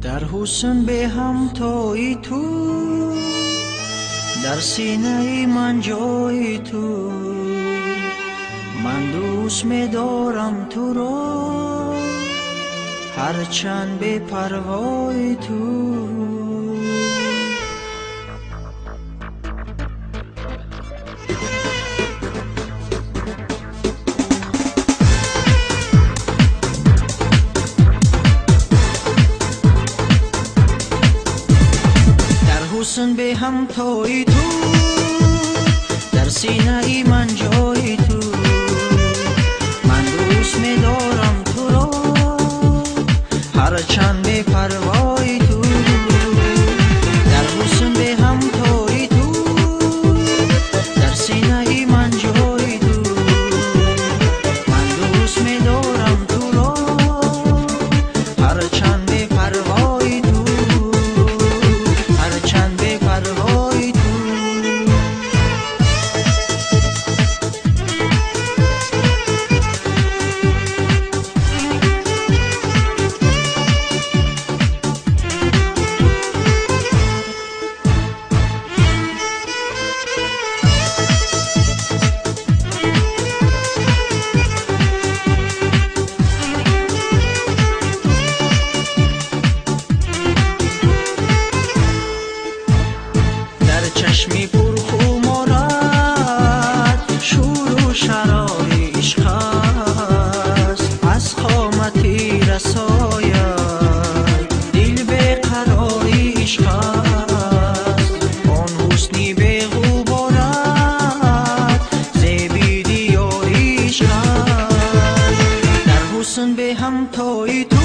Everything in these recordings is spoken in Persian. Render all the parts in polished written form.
در حسن به همتای تو، در سینه من جای تو، من دوست می‌دارم تو را هرچند به پروای تو. حسن به همتای تو، در سینه ای من جای تو، من دوست می‌دارم تو را هرچند به پروای تو. در حسن به همتای تو، در سینه ای من جای تو، من دوست می‌دارم تو را هرچند به پروای تو. چشمی پرخمارت شور و شرار عشق است، از قامتی رساید دل به قراری عشق است. آن حسنی به غبارت زیبی دیاری عشق است. در حسن به همتای تو،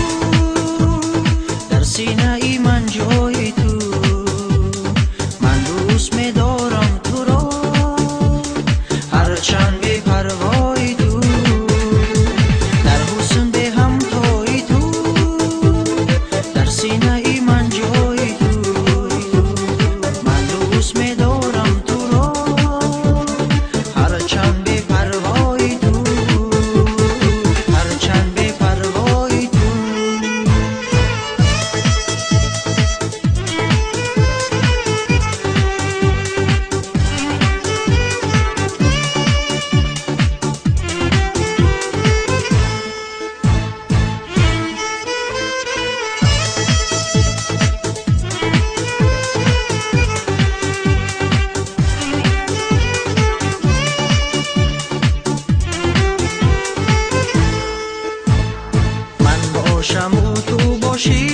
در سینه ای من جای تو، دوست می‌دارم تو را هرچند به پروای تو. در حسن به همتای تو، در سینه ای من جای تو، من دوست می‌دارم تو را هرچند به پروای تو، هرچند به پروای تو. باشم و تو باشی